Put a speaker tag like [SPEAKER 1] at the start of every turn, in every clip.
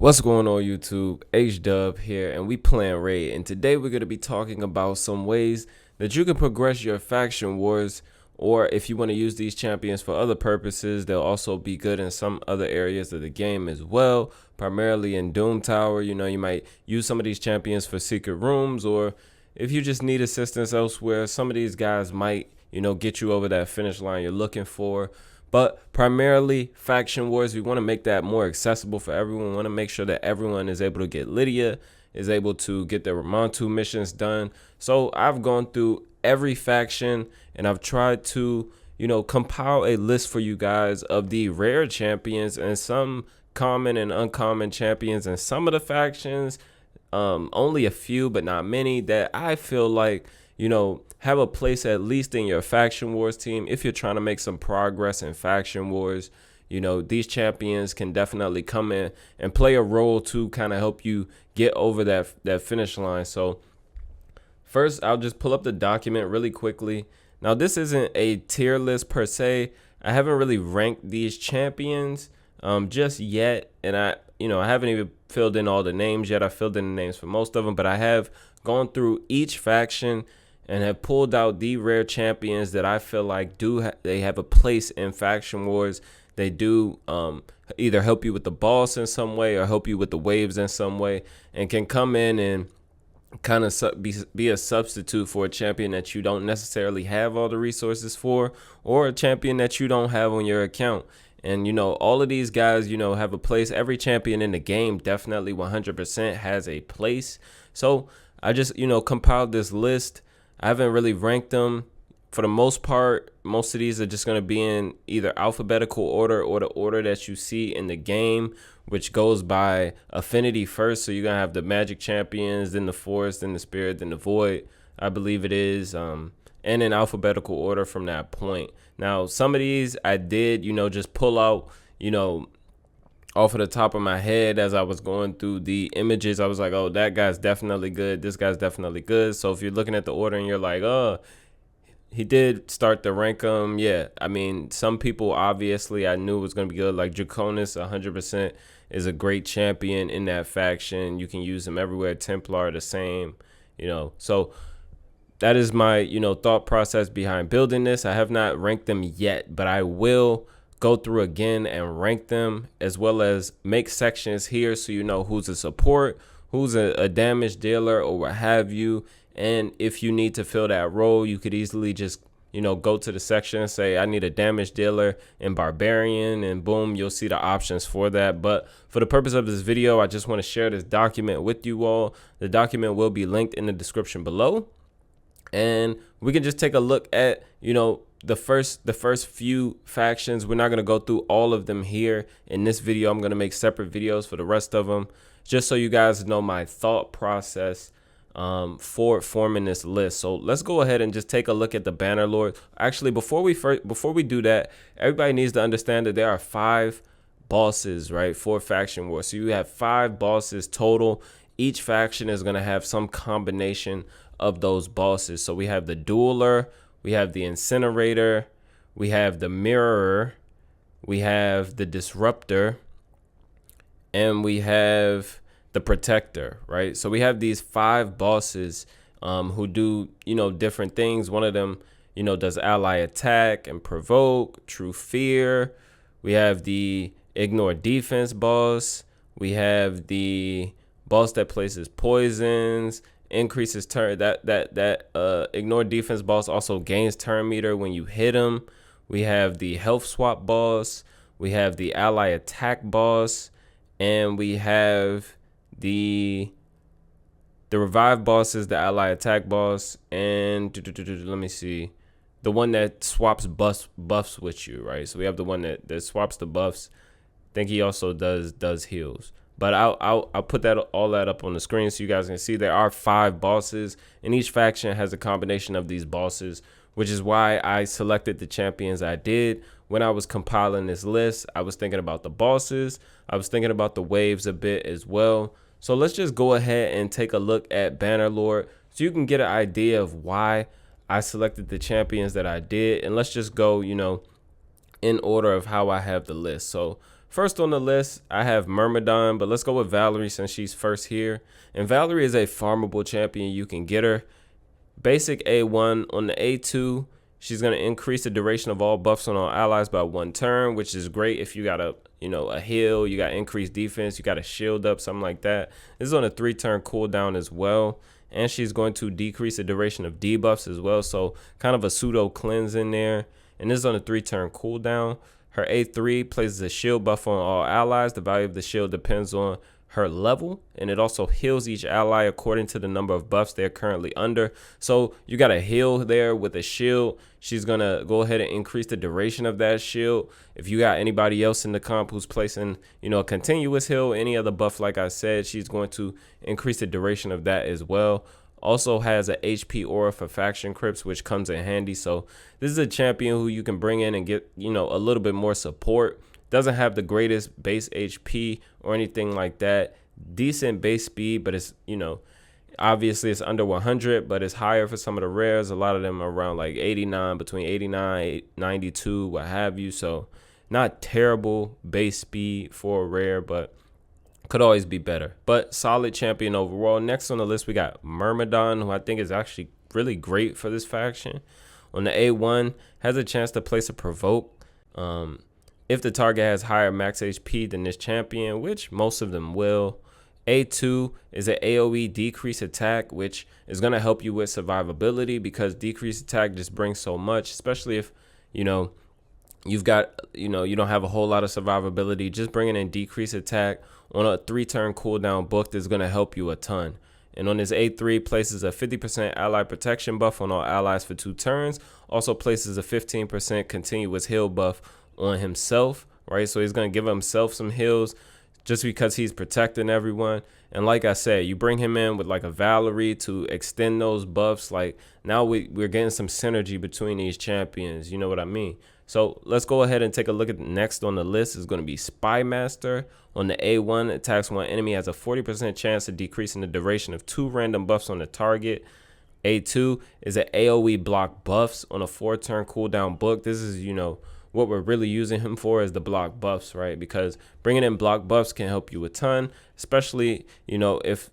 [SPEAKER 1] What's going on YouTube? H-Dub here, and we playing Raid, and today we're going to be talking about some ways that you can progress your faction wars, or if you want to use these champions for other purposes, they'll also be good in some other areas of the game as well, primarily in Doom Tower. You know, you might use some of these champions for secret rooms, or if you just need assistance elsewhere, some of these guys might, get you over that finish line you're looking for. But primarily faction wars, we want to make that more accessible for everyone. We want to make sure that everyone is able to get Lydia, is able to get their Ramontu missions done. So I've gone through every faction and I've tried to, compile a list for you guys of the rare champions and some common and uncommon champions and some of the factions, only a few but not many, that I feel like have a place at least in your faction wars team. If you're trying to make some progress in faction wars, these champions can definitely come in and play a role to kind of help you get over that finish line. So first, I'll just pull up the document really quickly. Now, this isn't a tier list per se. I haven't really ranked these champions just yet, and I haven't even filled in all the names yet. I filled in the names for most of them, but I have gone through each faction and have pulled out the rare champions that I feel like they have a place in faction wars. They do either help you with the boss in some way or help you with the waves in some way, and can come in and kind of be a substitute for a champion that you don't necessarily have all the resources for, or a champion that you don't have on your account. And all of these guys have a place. Every champion in the game definitely 100% has a place. So I just compiled this list. I haven't really ranked them. For the most part, most of these are just going to be in either alphabetical order or the order that you see in the game, which goes by affinity first. So you're going to have the magic champions, then the forest, then the spirit, then the void, I believe it is, and in alphabetical order from that point. Now, some of these I did, just pull out, off of the top of my head as I was going through the images. I was like, oh, that guy's definitely good. This guy's definitely good. So if you're looking at the order and you're like, oh, he did start to rank them. Yeah, I mean, some people obviously I knew was going to be good. Like Draconis 100% is a great champion in that faction. You can use him everywhere. Templar the same, So that is my, thought process behind building this. I have not ranked them yet, but I will go through again and rank them, as well as make sections here so you know who's a support, who's a damage dealer, or what have you. And if you need to fill that role, you could easily just go to the section and say I need a damage dealer in Barbarian, and boom, you'll see the options for that. But for the purpose of this video, I just want to share this document with you all. The document will be linked in the description below, and we can just take a look at the first few factions. We're not going to go through all of them here in this video. I'm going to make separate videos for the rest of them, just so you guys know my thought process for forming this list. So let's go ahead and just take a look at the Banner Lord. Actually, before we do that, everybody needs to understand that there are 5 bosses, right, for faction war. So you have 5 bosses total. Each faction is going to have some combination of those bosses. So we have the Dueler, we have the Incinerator, we have the Mirrorer, we have the Disruptor, and we have the Protector, right? So we have these 5 bosses who do, different things. One of them, does ally attack and provoke, true fear. We have the ignore defense boss. We have the boss that places poisons, increases turn. That ignore defense boss also gains turn meter when you hit him. We have the health swap boss. We have the ally attack boss, and we have the revive boss is the ally attack boss, and let me see, the one that swaps buffs with you, right? So we have the one that swaps the buffs. I think he also does heals. But I'll put all that up on the screen so you guys can see there are 5 bosses, and each faction has a combination of these bosses, which is why I selected the champions I did. When I was compiling this list, I was thinking about the bosses. I was thinking about the waves a bit as well. So let's just go ahead and take a look at Bannerlord so you can get an idea of why I selected the champions that I did. And let's just go, in order of how I have the list. So first on the list, I have Murmidon, but let's go with Valerie since she's first here. And Valerie is a farmable champion. You can get her. Basic A1. On the A2, she's going to increase the duration of all buffs on all allies by 1 turn, which is great if you got a heal, you got increased defense, you got a shield up, something like that. This is on a 3-turn cooldown as well. And she's going to decrease the duration of debuffs as well. So kind of a pseudo cleanse in there. And this is on a 3-turn cooldown. Her A3 places a shield buff on all allies. The value of the shield depends on her level, and it also heals each ally according to the number of buffs they're currently under. So you got a heal there with a shield. She's gonna go ahead and increase the duration of that shield. If you got anybody else in the comp who's placing, a continuous heal, any other buff, like I said, she's going to increase the duration of that as well. Also has a HP aura for faction crypts, which comes in handy. So this is a champion who you can bring in and get, a little bit more support. Doesn't have the greatest base HP or anything like that. Decent base speed, but it's, obviously it's under 100, but it's higher for some of the rares. A lot of them are around like 89, between 89, 92, what have you. So not terrible base speed for a rare, but could always be better. But solid champion overall. Next on the list, we got Murmidon, who I think is actually really great for this faction. On the A1, has a chance to place a provoke. If the target has higher max HP than this champion, which most of them will. A2 is an AoE decrease attack, which is going to help you with survivability because decreased attack just brings so much, especially if, you've got, you don't have a whole lot of survivability. Just bringing in decreased attack on a 3-turn cooldown booked is going to help you a ton. And on his A3, places a 50% ally protection buff on all allies for 2 turns. Also places a 15% continuous heal buff on himself, right? So he's going to give himself some heals just because he's protecting everyone. And like I said, you bring him in with like a Valerie to extend those buffs. Like now we're getting some synergy between these champions. You know what I mean? So let's go ahead and take a look at the next on the list. Is going to be Spy Master. On the A1, attacks one enemy, has a 40% chance of decreasing the duration of 2 random buffs on the target. A2 is an AoE block buffs on a 4-turn cooldown book. This is, what we're really using him for is the block buffs, right? Because bringing in block buffs can help you a ton, especially, if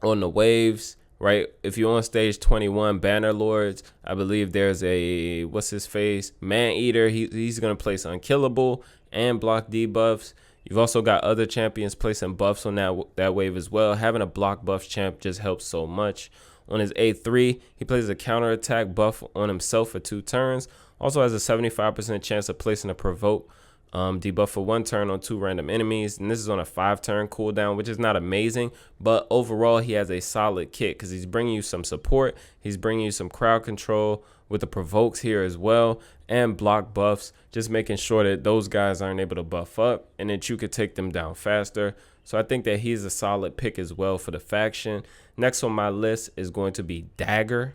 [SPEAKER 1] on the waves, right? If you're on stage 21, Banner Lords, I believe there's a, what's his face? Man Eater. He's going to place Unkillable and block debuffs. You've also got other champions placing buffs on that wave as well. Having a block buff champ just helps so much. On his A3, he places a counterattack buff on himself for 2 turns. Also has a 75% chance of placing a provoke debuff for 1 turn on 2 random enemies. And this is on a 5-turn cooldown, which is not amazing. But overall, he has a solid kit because he's bringing you some support. He's bringing you some crowd control with the provokes here as well. And block buffs, just making sure that those guys aren't able to buff up and that you could take them down faster. So I think that he's a solid pick as well for the faction. Next on my list is going to be Dagger.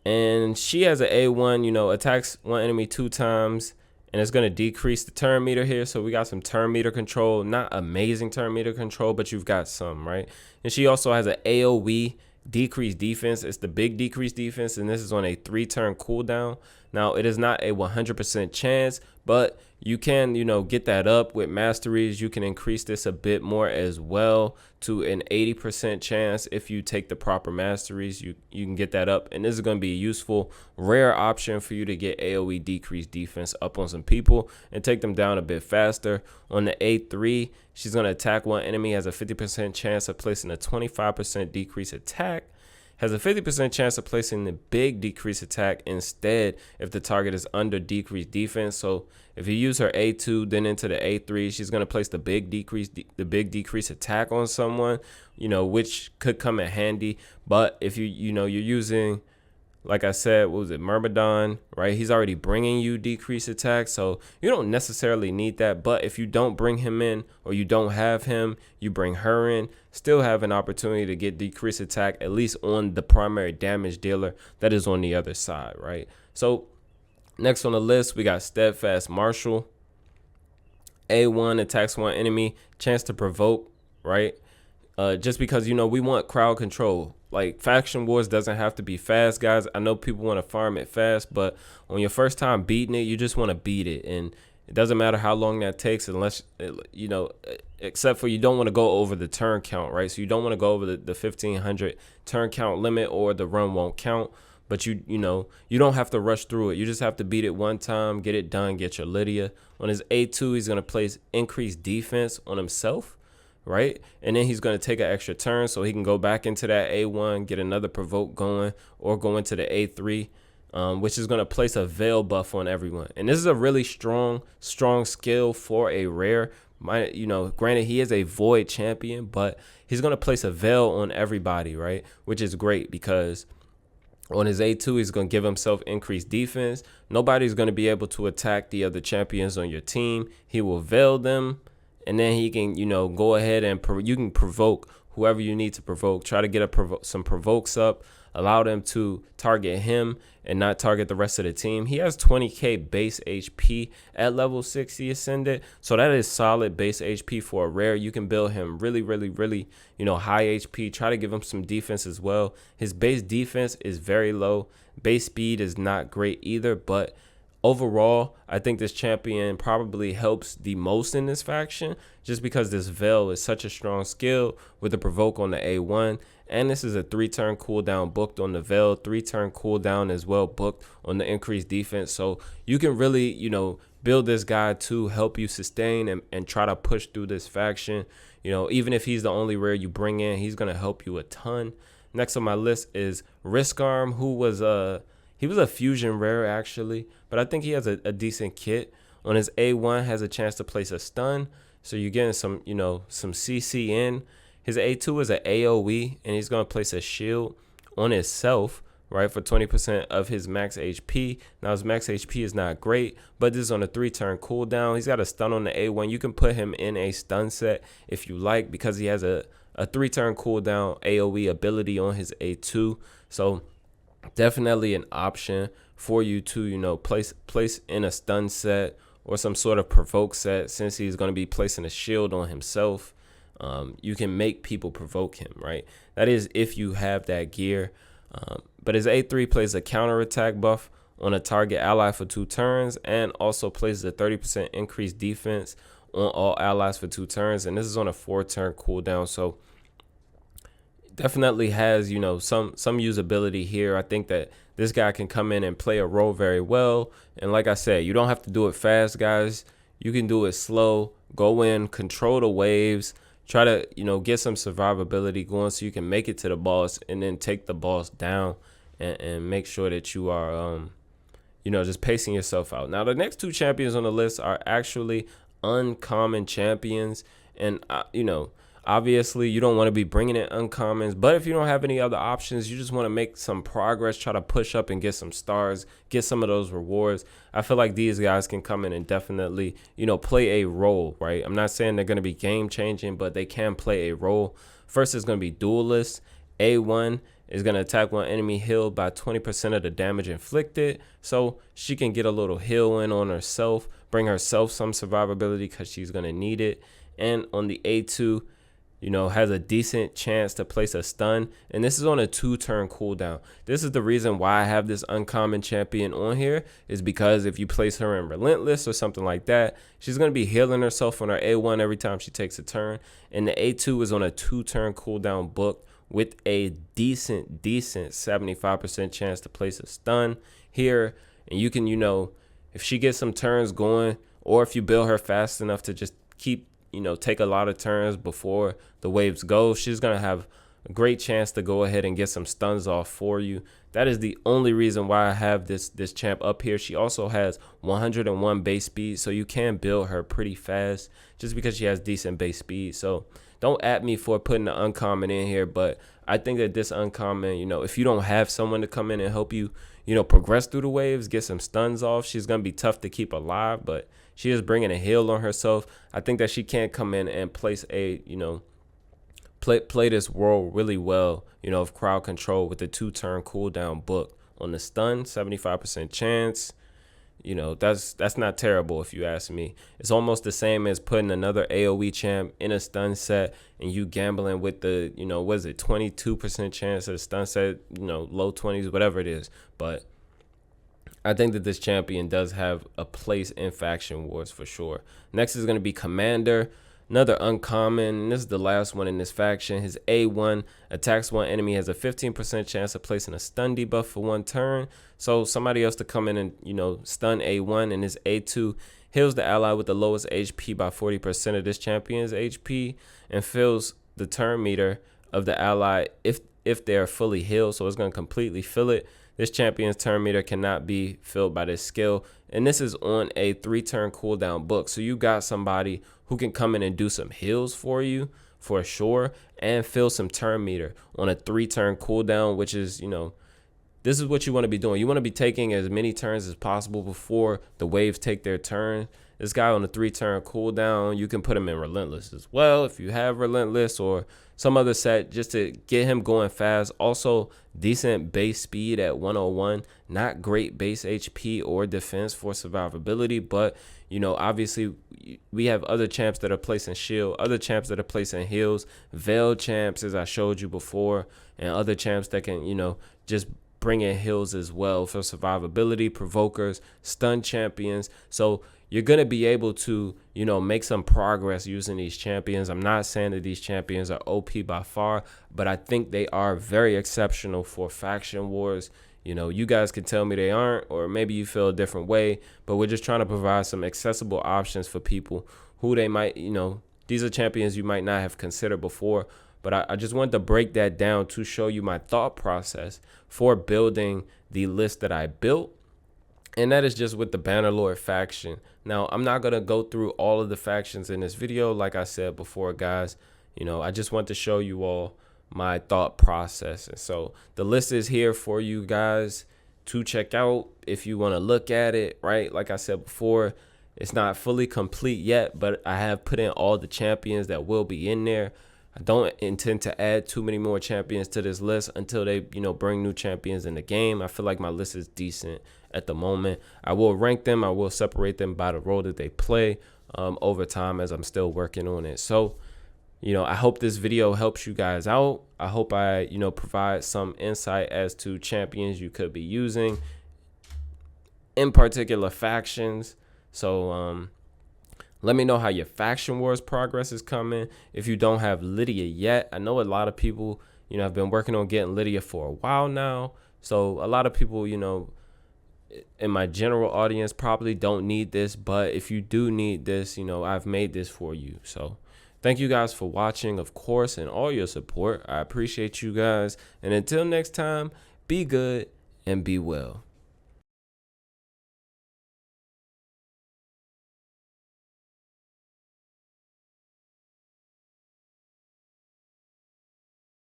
[SPEAKER 1] And she has an A1, attacks one enemy 2 times. And it's going to decrease the turn meter here. So we got some turn meter control. Not amazing turn meter control, but you've got some, right? And she also has an AoE decreased defense. It's the big decreased defense. And this is on a 3-turn cooldown. Now, it is not a 100% chance, but you can, get that up with masteries. You can increase this a bit more as well to an 80% chance. If you take the proper masteries, you can get that up. And this is going to be a useful, rare option for you to get AoE decreased defense up on some people and take them down a bit faster. On the A3, she's going to attack one enemy, has a 50% chance of placing a 25% decrease attack. Has a 50% chance of placing the big decrease attack instead if the target is under decreased defense. So if you use her A2 then into the A3, she's going to place the big decrease attack on someone, which could come in handy. But if you're using, like I said, what was it, Murmidon, right? He's already bringing you decreased attack, so you don't necessarily need that. But if you don't bring him in or you don't have him, you bring her in, still have an opportunity to get decreased attack, at least on the primary damage dealer that is on the other side, right? So next on the list, we got Steadfast Marshal. A1 attacks one enemy, chance to provoke, right? just because, you know, we want crowd control. Like, faction wars doesn't have to be fast, guys. I know people want to farm it fast, but on your first time beating it, you just want to beat it. And it doesn't matter how long that takes, unless, you know, except for you don't want to go over the turn count, right? So you don't want to go over the 1500 turn count limit, or the run won't count. But you know, you don't have to rush through it. You just have to beat it one time, get it done, get your Lydia. On his A2, he's going to place increased defense on himself, right? And then he's going to take an extra turn so he can go back into that A1, get another provoke going, or go into the A3, which is going to place a veil buff on everyone. And this is a really strong skill for a rare. You know, granted, he is a void champion, but he's going to place a veil on everybody, right? Which is great because on his A2, he's going to give himself increased defense. Nobody's going to be able to attack the other champions on your team. He will veil them, and then he can, you know, go ahead and you can provoke whoever you need to provoke. Try to get some provokes up. Allow them to target him and not target the rest of the team. He has 20k base HP at level 60 Ascended. So that is solid base HP for a rare. You can build him really, you know, high HP. Try to give him some defense as well. His base defense is very low. Base speed is not great either, but overall, I think this champion probably helps the most in this faction, just because this veil is such a strong skill with the provoke on the A1. And this is a 3-turn cooldown booked on the veil, 3-turn cooldown as well booked on the increased defense. So you can really, you know, build this guy to help you sustain and try to push through this faction. You know, even if he's the only rare you bring in, he's going to help you a ton. Next on my list is Wristarm, who was he was a fusion rare actually, but I think he has a decent kit. On his A1 has a chance to place a stun, so you're getting some, you know, some CC in. His A2 is an AoE, and he's going to place a shield on himself, right, for 20% of his max HP. Now, his max HP is not great, but this is on a 3-turn cooldown. He's got a stun on the A1. You can put him in a stun set if you like, because he has a 3-turn cooldown AoE ability on his A2. So definitely an option for you to, you know, place in a stun set or some sort of provoke set, since he's going to be placing a shield on himself. You can make people provoke him, right? That is if you have that gear. But his A3 plays a counterattack buff on a target ally for 2 turns, and also places a 30% increased defense on all allies for 2 turns. And this is on a 4-turn cooldown, so definitely has, you know, some usability here. I think that this guy can come in and play a role very well. And like I said, you don't have to do it fast, guys. You can do it slow. Go in, control the waves. Try to, you know, get some survivability going so you can make it to the boss, and then take the boss down and make sure that you are, you know, just pacing yourself out. Now, the next 2 champions on the list are actually uncommon champions. And, you know, obviously you don't want to be bringing in uncommons, but if you don't have any other options, you just want to make some progress, try to push up and get some stars, get some of those rewards. I feel like these guys can come in and definitely, you know, play a role, right? I'm not saying they're going to be game changing, but they can play a role. First is going to be Duelist. A1 is going to attack one enemy healed by 20% of the damage inflicted, so she can get a little heal in on herself, bring herself some survivability because she's going to need it. And on the A2, you know, has a decent chance to place a stun, and this is on a 2-turn cooldown. This is the reason why I have this uncommon champion on here, is because if you place her in Relentless or something like that, she's going to be healing herself on her A1 every time she takes a turn, and the A2 is on a 2-turn cooldown book with a decent 75% chance to place a stun here. And you can, you know, if she gets some turns going, or if you build her fast enough to just keep, you know, take a lot of turns before the waves go, she's going to have a great chance to go ahead and get some stuns off for you. That is the only reason why I have this champ up here. She also has 101 base speed, so you can build her pretty fast just because she has decent base speed. So don't at me for putting the uncommon in here, but I think that this uncommon, you know, if you don't have someone to come in and help you, you know, progress through the waves, get some stuns off, she's going to be tough to keep alive, but she is bringing a heal on herself. I think that she can come in and place a, you know, play this role really well, you know, of crowd control with the 2-turn cooldown book on the stun, 75% chance. you know, that's not terrible if you ask me. It's almost the same as putting another AoE champ in a stun set and you gambling with the, you know, what is it, 22% chance of the stun set, you know, low 20s, whatever it is. But I think that this champion does have a place in Faction Wars for sure. Next is going to be Commander. Another uncommon, and this is the last one in this faction. His A1 attacks one enemy, has a 15% chance of placing a stun debuff for 1 turn. So somebody else to come in and, you know, stun A1, and his A2 heals the ally with the lowest HP by 40% of this champion's HP and fills the turn meter of the ally if they are fully healed. So it's going to completely fill it. This champion's turn meter cannot be filled by this skill. And this is on a 3-turn cooldown book. So you got somebody who can come in and do some heals for you for sure and fill some turn meter on a 3-turn cooldown, which is, you know, this is what you want to be doing. You want to be taking as many turns as possible before the waves take their turn. This guy on a 3-turn cooldown, you can put him in Relentless as well if you have Relentless or some other set just to get him going fast. Also, decent base speed at 101. Not great base HP or defense for survivability, but, you know, obviously we have other champs that are placing shield, other champs that are placing heals, veil champs, as I showed you before, and other champs that can, you know, just bring in heals as well for survivability, provokers, stun champions. So you're going to be able to, you know, make some progress using these champions. I'm not saying that these champions are OP by far, but I think they are very exceptional for Faction Wars. You know, you guys can tell me they aren't, or maybe you feel a different way, but we're just trying to provide some accessible options for people who they might, you know, these are champions you might not have considered before. But I just wanted to break that down to show you my thought process for building the list that I built. And that is just with the Bannerlord faction. Now, I'm not going to go through all of the factions in this video. Like I said before, guys, you know, I just want to show you all my thought process. And so the list is here for you guys to check out if you want to look at it, right? Like I said before, it's not fully complete yet, but I have put in all the champions that will be in there. I don't intend to add too many more champions to this list until they, you know, bring new champions in the game. I feel like my list is decent at the moment. I will rank them. I will separate them by the role that they play over time as I'm still working on it. So, you know, I hope this video helps you guys out. I hope I, you know, provide some insight as to champions you could be using in particular factions. So, let me know how your Faction Wars progress is coming. If you don't have Lydia yet, I know a lot of people, you know, have been working on getting Lydia for a while now. So a lot of people, you know, in my general audience probably don't need this. But if you do need this, you know, I've made this for you. So thank you guys for watching, of course, and all your support. I appreciate you guys. And until next time, be good and be well.